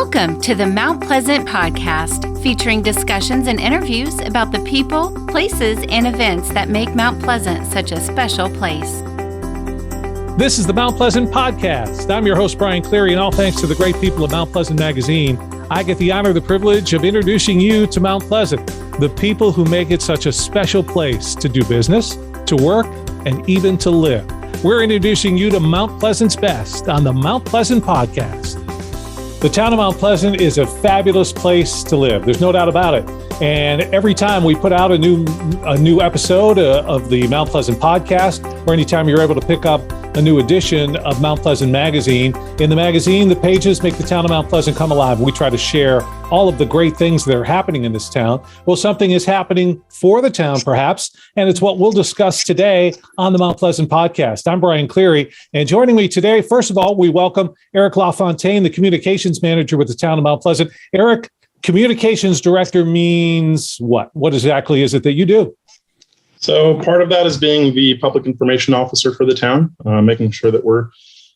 Welcome to the Mount Pleasant Podcast, featuring discussions and interviews about the people, places, and events that make Mount Pleasant such a special place. This is the Mount Pleasant Podcast. I'm your host, Brian Cleary, and all thanks to the great people of Mount Pleasant Magazine, I get the honor, the privilege of introducing you to Mount Pleasant, the people who make it such a special place to do business, to work, and even to live. We're introducing you to Mount Pleasant's best on the Mount Pleasant Podcast. The town of Mount Pleasant is a fabulous place to live. There's no doubt about it. And every time we put out a new episode of the Mount Pleasant Podcast, or anytime you're able to pick up a new edition of Mount Pleasant Magazine, in the magazine, the pages make the town of Mount Pleasant come alive. We try to share all of the great things that are happening in this town. Well, something is happening for the town, perhaps, and it's what we'll discuss today on the Mount Pleasant Podcast. I'm Brian Cleary, and joining me today, first of all, we welcome Eric LaFontaine, the communications manager with the town of Mount Pleasant. Eric, communications director means what? What exactly is it that you do? So part of that is being the public information officer for the town, making sure that we're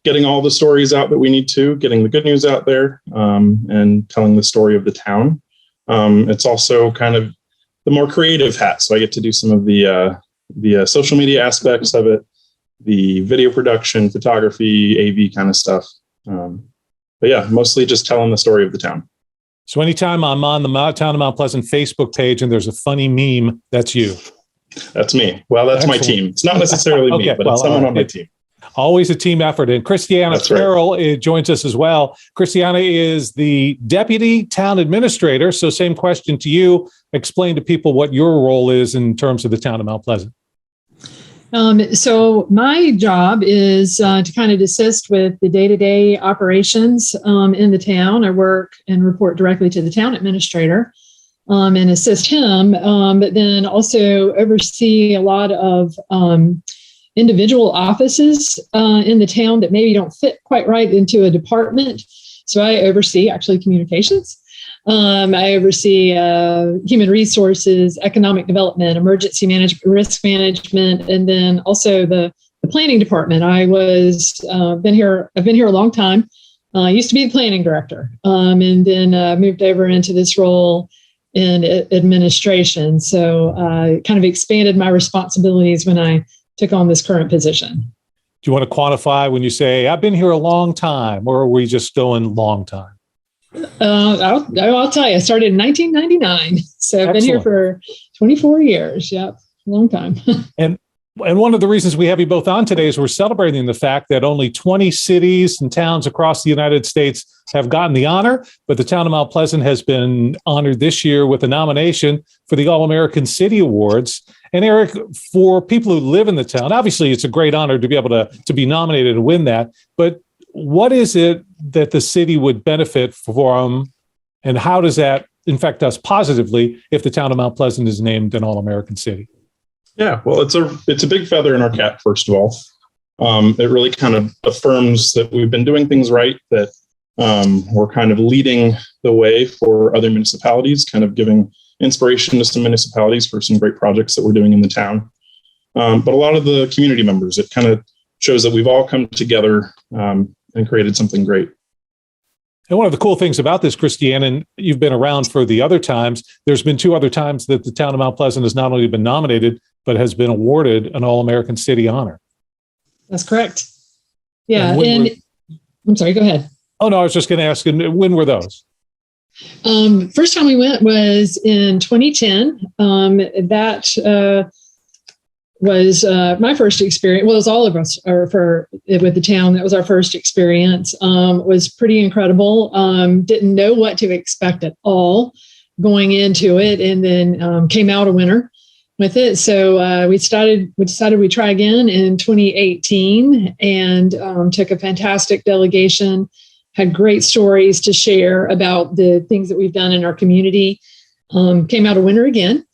getting all the stories out that we need to, getting the good news out there, and telling the story of the town. It's also kind of the more creative hat. So I get to do some of the social media aspects of it, the video production, photography, AV kind of stuff. But yeah, mostly just telling the story of the town. So anytime I'm on the Town of Mount Pleasant Facebook page and there's a funny meme, that's you. That's me. Well, that's Excellent. My team. It's not necessarily me, but it's someone on my team. Always a team effort. And Christiane Farrell joins us as well. Christiane is the deputy town administrator. So same question to you. Explain to people what your role is in terms of the town of Mount Pleasant. So my job is to kind of assist with the day-to-day operations in the town. I work and report directly to the town administrator. And assist him, but then also oversee a lot of individual offices in the town that maybe don't fit quite right into a department. So I oversee actually communications. I oversee human resources, economic development, emergency management, risk management, and then also the planning department. I've been here a long time. I used to be the planning director, and then moved over into this role in administration. So kind of expanded my responsibilities when I took on this current position. Do you want to quantify when you say, I've been here a long time, or are we just going long time? I'll tell you, I started in 1999. So I've been here for 24 years. Yep, long time. And one of the reasons we have you both on today is we're celebrating the fact that only 20 cities and towns across the United States have gotten the honor, but the town of Mount Pleasant has been honored this year with a nomination for the All-American City Awards. And Eric, for people who live in the town, obviously it's a great honor to be able to be nominated and win that, but what is it that the city would benefit from, and how does that affect us positively if the town of Mount Pleasant is named an All-American City? Yeah, well, it's a big feather in our cap, first of all. It really kind of affirms that we've been doing things right, that we're kind of leading the way for other municipalities, kind of giving inspiration to some municipalities for some great projects that we're doing in the town. But a lot of the community members, it kind of shows that we've all come together and created something great. And one of the cool things about this, Christiane, and you've been around for the other times, there's been 2 other times that the town of Mount Pleasant has not only been nominated, but has been awarded an All-American City honor. That's correct. Yeah. I'm sorry, go ahead. Oh, no, I was just going to ask, when were those? First time we went was in 2010. That was my first experience. Well, it was all of us with the town. That was our first experience. It was pretty incredible. Didn't know what to expect at all going into it, and then came out a winner with it. So we decided we'd try again in 2018, and took a fantastic delegation, had great stories to share about the things that we've done in our community, came out a winner again.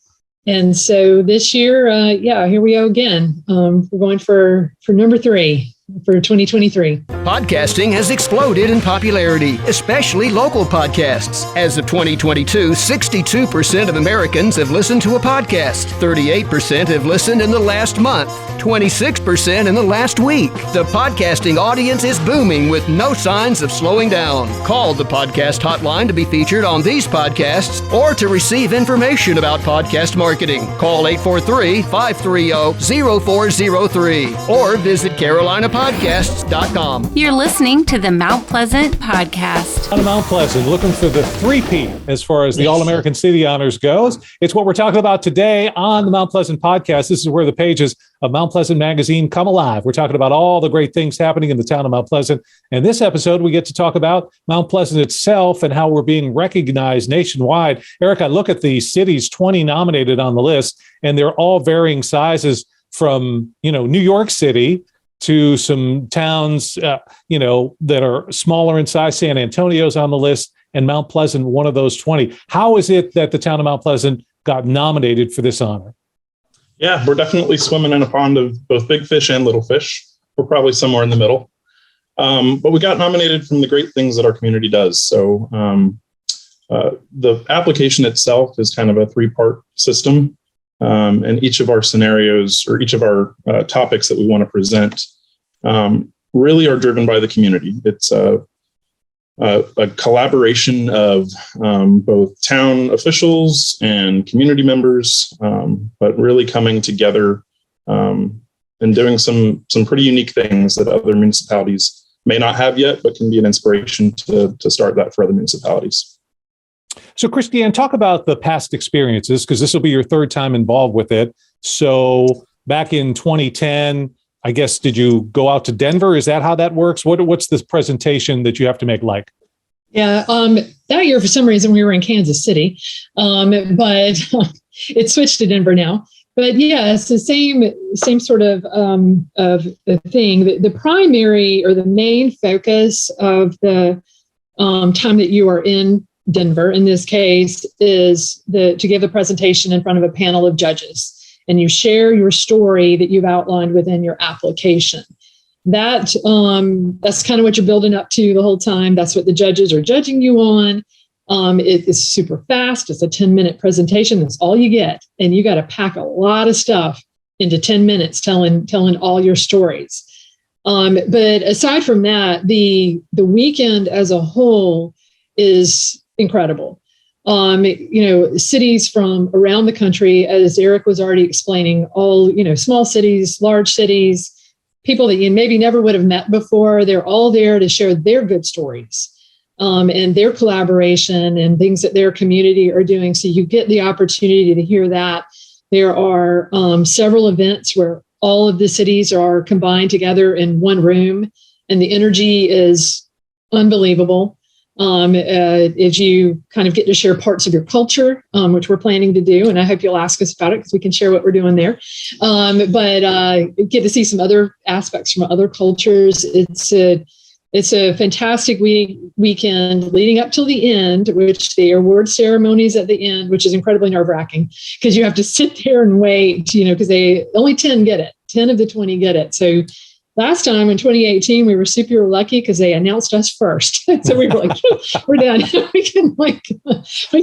And so this year, here we go again. We're going for number 3. for 2023. Podcasting has exploded in popularity, especially local podcasts. As of 2022, 62% of Americans have listened to a podcast. 38% have listened in the last month. 26% in the last week. The podcasting audience is booming with no signs of slowing down. Call the podcast hotline to be featured on these podcasts or to receive information about podcast marketing. Call 843-530-0403 or visit carolinapodcasts.com. You're listening to the Mount Pleasant Podcast. Out of Mount Pleasant, looking for the 3P as far as the All-American City Honors goes. It's what we're talking about today on the Mount Pleasant Podcast. This is where the pages of Mount Pleasant Magazine come alive. We're talking about all the great things happening in the town of Mount Pleasant. And this episode, we get to talk about Mount Pleasant itself and how we're being recognized nationwide. Eric, I look at the cities, 20 nominated on the list, and they're all varying sizes from, New York City to some towns, that are smaller in size. San Antonio's on the list, and Mount Pleasant, one of those 20. How is it that the town of Mount Pleasant got nominated for this honor? Yeah, we're definitely swimming in a pond of both big fish and little fish. We're probably somewhere in the middle. But we got nominated from the great things that our community does. So the application itself is kind of a 3-part system. And each of our scenarios or each of our topics that we want to present really are driven by the community. It's a collaboration of both town officials and community members, but really coming together and doing some pretty unique things that other municipalities may not have yet, but can be an inspiration to start that for other municipalities. So, Christiane, talk about the past experiences, because this will be your third time involved with it. So back in 2010, I guess, did you go out to Denver? Is that how that works? What's this presentation that you have to make like? Yeah, that year, for some reason, we were in Kansas City, but it switched to Denver now. But yeah, it's the same sort of thing. The primary or the main focus of the time that you are in Denver, in this case, is to give a presentation in front of a panel of judges, and you share your story that you've outlined within your application. That's kind of what you're building up to the whole time. That's what the judges are judging you on. It is super fast. It's a 10-minute presentation. That's all you get, and you got to pack a lot of stuff into 10 minutes, telling all your stories. But aside from that, the weekend as a whole is incredible. Cities from around the country, as Eric was already explaining, all, small cities, large cities, people that you maybe never would have met before, they're all there to share their good stories and their collaboration and things that their community are doing. So you get the opportunity to hear that. There are several events where all of the cities are combined together in one room, and the energy is unbelievable. If you kind of get to share parts of your culture, which we're planning to do, and I hope you'll ask us about it because we can share what we're doing there. But get to see some other aspects from other cultures. It's a fantastic weekend leading up till the end, which the award ceremonies at the end, which is incredibly nerve-wracking because you have to sit there and wait, because only 10 get it. 10 of the 20 get it. So last time in 2018, we were super lucky because they announced us first. So we were like, we're done. we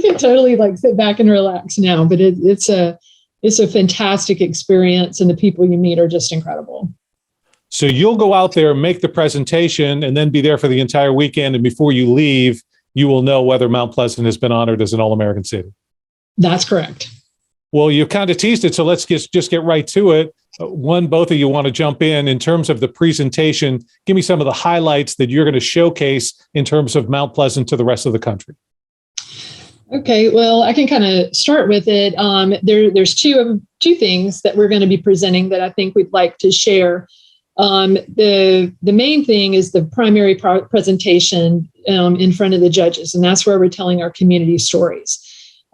can totally sit back and relax now. But it's a fantastic experience, and the people you meet are just incredible. So you'll go out there, make the presentation, and then be there for the entire weekend. And before you leave, you will know whether Mount Pleasant has been honored as an All-American City. That's correct. Well, you kind of teased it, so let's just get right to it. Both of you want to jump in terms of the presentation. Give me some of the highlights that you're going to showcase in terms of Mount Pleasant to the rest of the country. Okay, well, I can kind of start with it. There's two things that we're going to be presenting that I think we'd like to share. The main thing is the primary presentation in front of the judges, and that's where we're telling our community stories.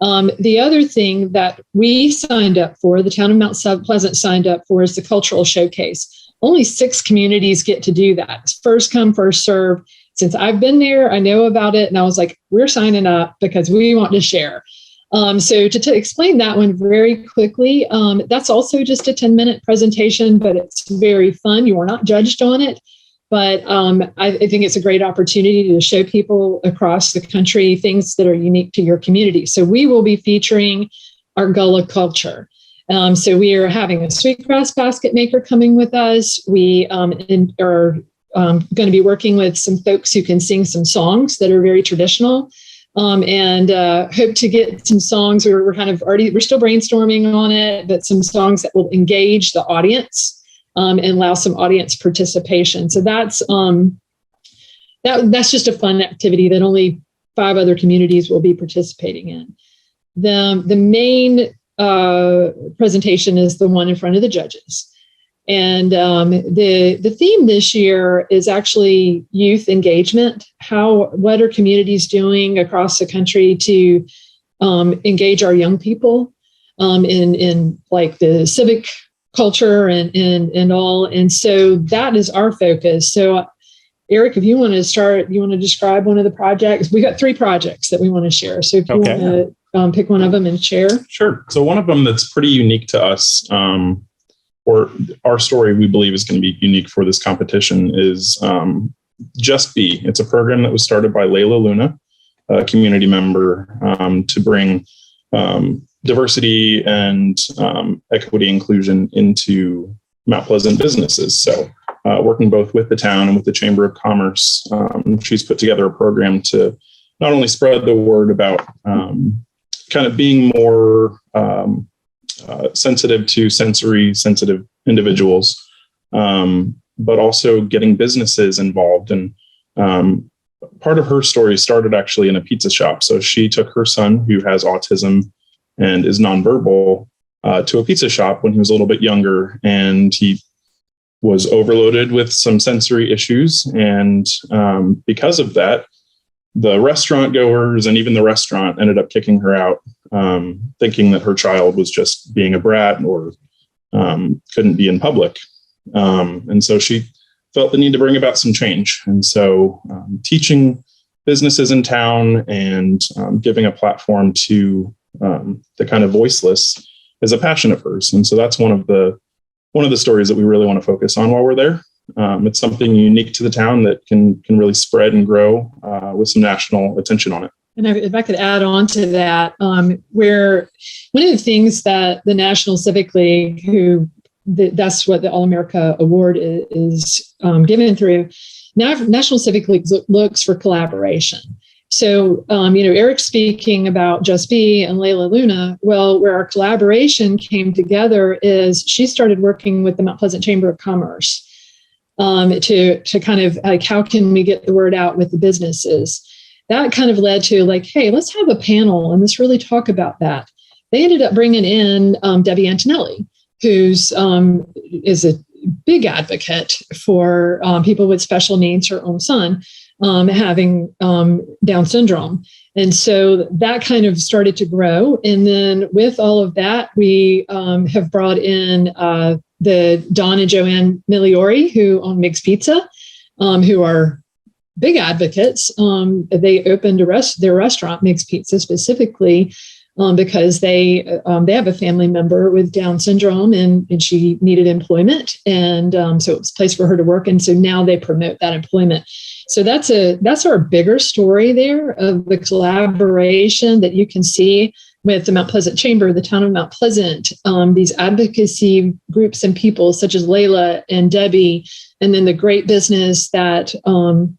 The other thing that we signed up for, the town of Mount Pleasant signed up for, is the cultural showcase. Only 6 communities get to do that. It's first come, first serve. Since I've been there, I know about it, and I was like, we're signing up because we want to share. So to explain that one very quickly, that's also just a 10-minute presentation, but it's very fun. You are not judged on it. But I think it's a great opportunity to show people across the country things that are unique to your community. So we will be featuring our Gullah culture. So we are having a sweetgrass basket maker coming with us. We are going to be working with some folks who can sing some songs that are very traditional, and hope to get some songs. We're still brainstorming on it, but some songs that will engage the audience and allow some audience participation. So that's just a fun activity that only 5 other communities will be participating in. The main presentation is the one in front of the judges. And the theme this year is actually youth engagement. What are communities doing across the country to engage our young people in like the civic culture and all. And so that is our focus. So Eric, if you want to start, you want to describe one of the projects? We got 3 projects that we want to share. So if you want to pick one of them and share. Sure. So one of them that's pretty unique to us, or our story we believe is going to be unique for this competition, is Just Be. It's a program that was started by Layla Luna, a community member, to bring diversity and equity inclusion into Mount Pleasant businesses. So working both with the town and with the Chamber of Commerce, she's put together a program to not only spread the word about kind of being more sensitive to sensitive individuals, but also getting businesses involved. And part of her story started actually in a pizza shop. So she took her son, who has autism and is nonverbal, to a pizza shop when he was a little bit younger, and he was overloaded with some sensory issues. And because of that, the restaurant goers and even the restaurant ended up kicking her out, thinking that her child was just being a brat or couldn't be in public. And so she felt the need to bring about some change. And so teaching businesses in town and giving a platform to the kind of voiceless is a passion of hers. And so that's one of the stories that we really want to focus on while we're there. It's something unique to the town that can really spread and grow with some national attention on it. And if I could add on to that, where one of the things that the National Civic League, that's what the All-America Award is given through, National Civic League looks for collaboration. So, Eric's speaking about Just Be and Layla Luna. Well, where our collaboration came together is she started working with the Mount Pleasant Chamber of Commerce to kind of like, how can we get the word out with the businesses? That kind of led to like, hey, let's have a panel and let's really talk about that. They ended up bringing in Debbie Antonelli, who's is a big advocate for people with special needs. Her own son having Down syndrome. And so that kind of started to grow. And then with all of that, we have brought in the Don and Joanne Migliori, who own Mig's Pizza, who are big advocates. They opened their restaurant, Mig's Pizza, specifically because they have a family member with Down syndrome, and she needed employment. And so it was a place for her to work. And so now they promote that employment. So that's our bigger story there of the collaboration that you can see with the Mount Pleasant Chamber, the town of Mount Pleasant, these advocacy groups and people such as Layla and Debbie, and then the great business that the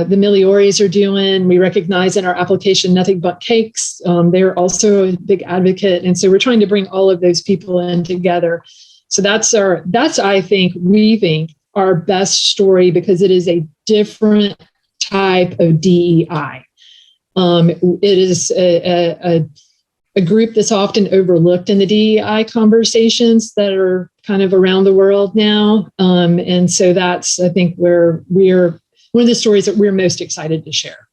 Miglioris are doing. We recognize in our application Nothing But Cakes. They're also a big advocate. And so we're trying to bring all of those people in together. So that's I think, our best story, because it is a different type of DEI. It is a group that's often overlooked in the DEI conversations that are kind of around the world now. And so that's, I think, where we're one of the stories that we're most excited to share.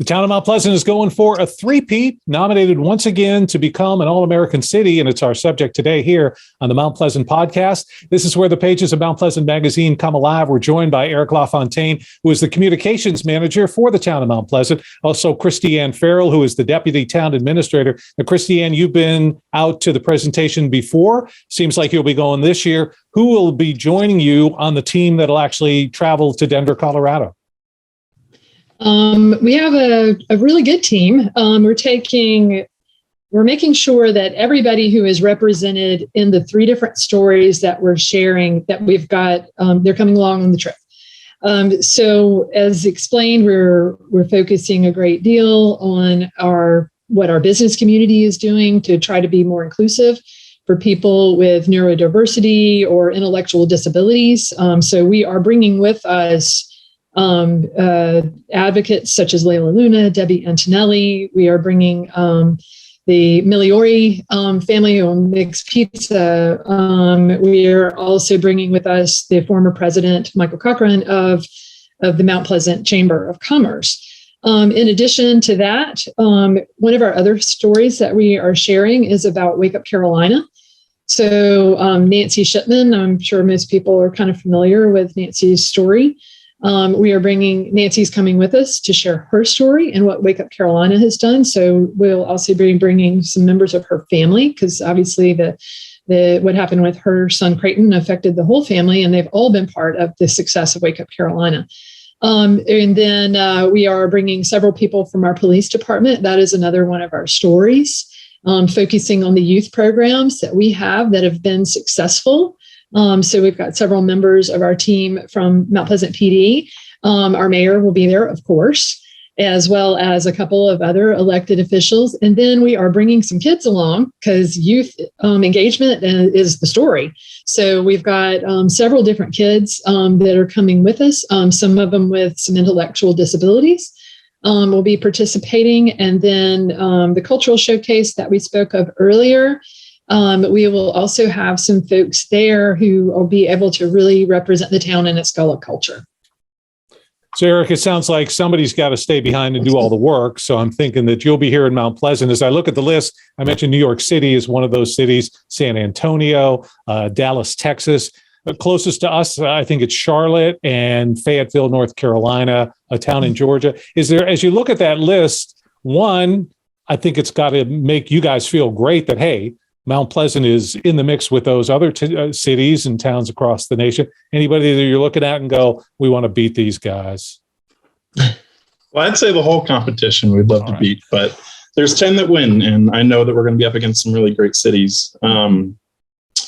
The town of Mount Pleasant is going for a three-peat, nominated once again to become an All-American City, and it's our subject today here on the Mount Pleasant podcast. This is where the pages of Mount Pleasant magazine come alive. We're joined by Eric LaFontaine, who is the communications manager for the town of Mount Pleasant. Also, Christiane Farrell, who is the deputy town administrator. Now, Christiane, you've been out to the presentation before. Seems like you'll be going this year. Who will be joining you on the team that'll actually travel to Denver, Colorado? We have a really good team. We're making sure that everybody who is represented in the three different stories that we're sharing, that we've got, they're coming along on the trip. So as explained, we're focusing a great deal on what our business community is doing to try to be more inclusive for people with neurodiversity or intellectual disabilities. So we are bringing with us advocates such as Layla Luna, Debbie Antonelli. We are bringing the Migliori family who makes pizza. We are also bringing with us the former president, Michael Cochran, of the Mount Pleasant Chamber of Commerce. In addition to that, one of our other stories that we are sharing is about Wake Up Carolina. So Nancy Shipman, I'm sure most people are kind of familiar with Nancy's story. Nancy's coming with us to share her story and what Wake Up Carolina has done. So we'll also be bringing some members of her family, because obviously what happened with her son Creighton affected the whole family, and they've all been part of the success of Wake Up Carolina. And then we are bringing several people from our police department. That is another one of our stories, focusing on the youth programs that we have that have been successful. So we've got several members of our team from Mount Pleasant PD. Our mayor will be there, of course, as well as a couple of other elected officials. And then we are bringing some kids along, because youth engagement is the story. So we've got several different kids that are coming with us, some of them with some intellectual disabilities. Will be participating. And then the cultural showcase that we spoke of earlier. We will also have some folks there who will be able to really represent the town and its Gullah culture. So, Eric, it sounds like somebody's got to stay behind and do all the work. So I'm thinking that you'll be here in Mount Pleasant. As I look at the list, I mentioned New York City is one of those cities, San Antonio, Dallas, Texas. Closest to us, I think it's Charlotte and Fayetteville, North Carolina, a town in Georgia. Is there, as you look at that list, one, I think it's got to make you guys feel great that, hey, Mount Pleasant is in the mix with those other cities and towns across the nation. Anybody that you're looking at and go, we want to beat these guys? Well, I'd say the whole competition we'd love to beat, but there's 10 that win, and I know that we're going to be up against some really great cities.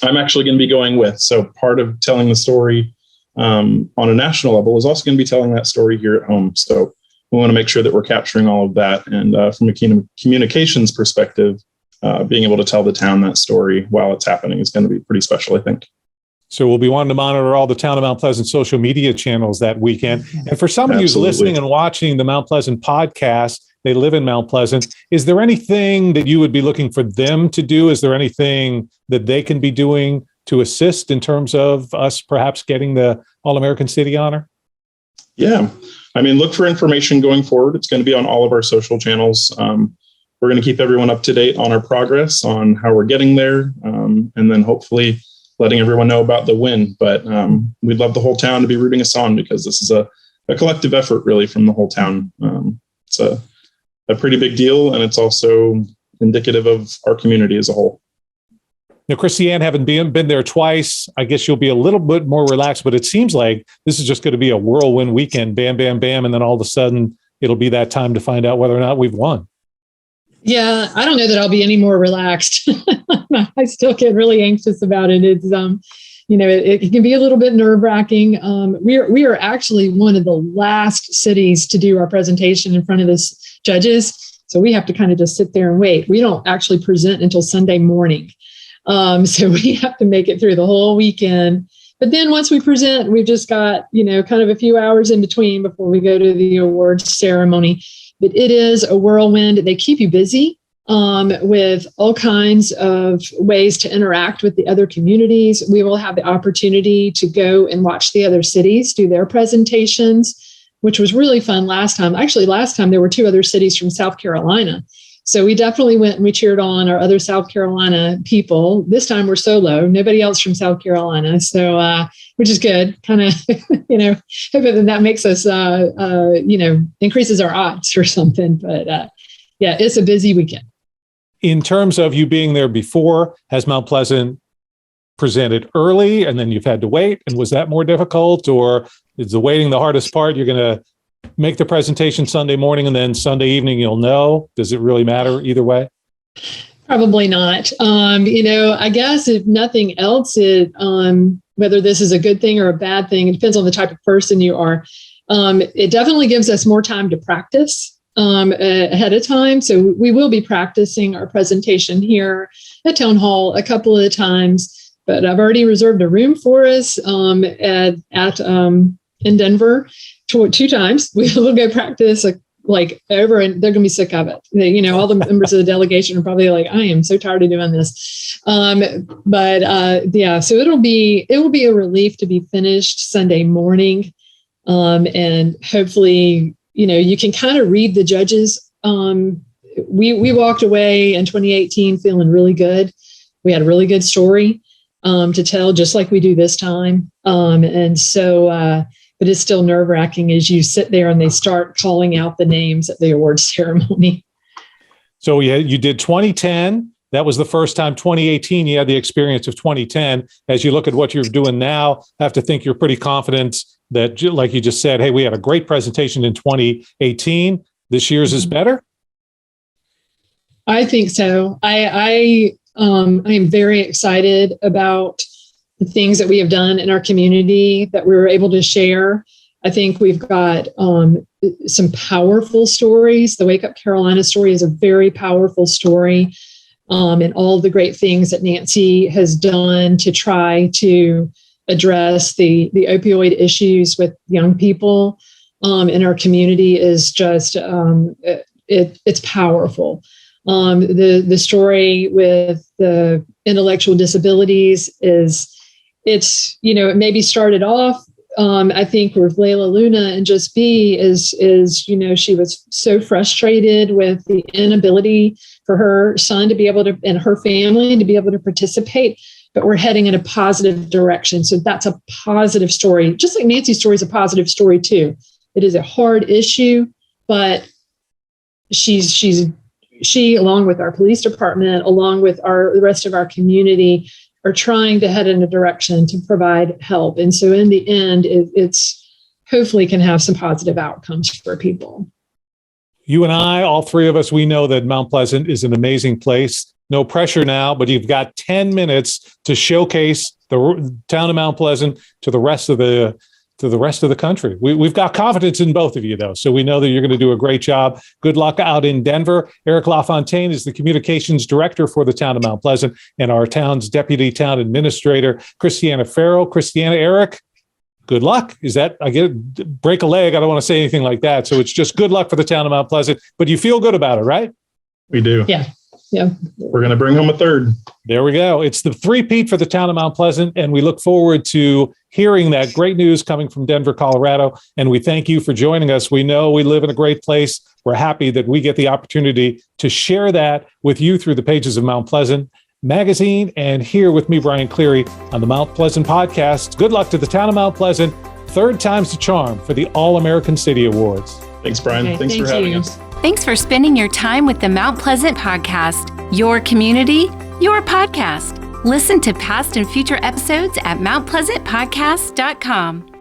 I'm actually going to be going with, so part of telling the story on a national level is also going to be telling that story here at home. So we want to make sure that we're capturing all of that. And from a communications perspective, being able to tell the town that story while it's happening is going to be pretty special, I think. So we'll be wanting to monitor all the town of Mount Pleasant social media channels that weekend. And for somebody who's listening and watching the Mount Pleasant podcast, they live in Mount Pleasant. Is there anything that you would be looking for them to do? Is there anything that they can be doing to assist in terms of us perhaps getting the All-American City honor? Yeah. I mean, look for information going forward. It's going to be on all of our social channels. We're going to keep everyone up to date on our progress, on how we're getting there, and then hopefully letting everyone know about the win. But we'd love the whole town to be rooting us on, because this is a collective effort really from the whole town. It's a pretty big deal, and it's also indicative of our community as a whole. Now, Christiane, having been there twice, I guess you'll be a little bit more relaxed, but it seems like this is just going to be a whirlwind weekend, bam, bam, bam, and then all of a sudden it'll be that time to find out whether or not we've won. Yeah, I don't know that I'll be any more relaxed. I still get really anxious about it. It's, it can be a little bit nerve-wracking. We are actually one of the last cities to do our presentation in front of the judges. So we have to kind of just sit there and wait. We don't actually present until Sunday morning. So we have to make it through the whole weekend. But then once we present, we've just got, kind of a few hours in between before we go to the awards ceremony. But it is a whirlwind. They keep you busy with all kinds of ways to interact with the other communities. We will have the opportunity to go and watch the other cities do their presentations. which was really fun last time. Actually, last time there were 2 other cities from South Carolina. So we definitely went and we cheered on our other South Carolina people. This time we're solo, nobody else from South Carolina. So, which is good, kind of, hoping that makes us, increases our odds or something. But yeah, it's a busy weekend. In terms of you being there before, has Mount Pleasant presented early and then you've had to wait? And was that more difficult, or is the waiting the hardest part? You're going to make the presentation Sunday morning and then Sunday evening you'll know? Does it really matter either way? Probably not. I guess if nothing else, whether this is a good thing or a bad thing, it depends on the type of person you are. It definitely gives us more time to practice ahead of time. So we will be practicing our presentation here at Town Hall a couple of times, but I've already reserved a room for us in Denver 2 times. We will go practice over, and they're going to be sick of it. All the members of the delegation are probably like, I am so tired of doing this. So it will be a relief to be finished Sunday morning. And hopefully, you can kind of read the judges. We walked away in 2018 feeling really good. We had a really good story to tell, just like we do this time. But it's still nerve-wracking as you sit there and they start calling out the names at the awards ceremony. So you did 2010. That was the first time. 2018, you had the experience of 2010. As you look at what you're doing now, I have to think you're pretty confident that, like you just said, hey, we had a great presentation in 2018. This year's is better? I think so. I am very excited about the things that we have done in our community that we were able to share. I think we've got some powerful stories. The Wake Up Carolina story is a very powerful story, and all the great things that Nancy has done to try to address the opioid issues with young people in our community is just it's powerful. The story with the intellectual disabilities it maybe started off, I think, with Layla Luna and Just Be is she was so frustrated with the inability for her son to be able to, and her family to be able to participate, but we're heading in a positive direction. So that's a positive story. Just like Nancy's story is a positive story too. It is a hard issue, but she, along with our police department, along with the rest of our community, are trying to head in a direction to provide help. And so in the end, it's hopefully can have some positive outcomes for people. You and I, all 3 of us, we know that Mount Pleasant is an amazing place. No pressure now, but you've got 10 minutes to showcase the town of Mount Pleasant to the rest of the country. We've got confidence in both of you, though, so we know that you're going to do a great job. Good luck out in Denver. Eric LaFontaine is the communications director for the town of Mount Pleasant, and our town's deputy town administrator, Christiane Farrell. Christiane, Eric, good luck. Break a leg? I don't want to say anything like that. So it's just good luck for the town of Mount Pleasant, but you feel good about it, right? We do. Yeah. We're going to bring home a 3rd. There we go. It's the 3-peat for the town of Mount Pleasant, and we look forward to hearing that great news coming from Denver, Colorado. And we thank you for joining us. We know we live in a great place. We're happy that we get the opportunity to share that with you through the pages of Mount Pleasant Magazine, and here with me, Brian Cleary, on the Mount Pleasant Podcast. Good luck to the town of Mount Pleasant. 3rd time's the charm for the All-American City Awards. Thanks, Brian. Okay, Thanks for having us. Thanks for spending your time with the Mount Pleasant Podcast, your community, your podcast. Listen to past and future episodes at mountpleasantpodcast.com.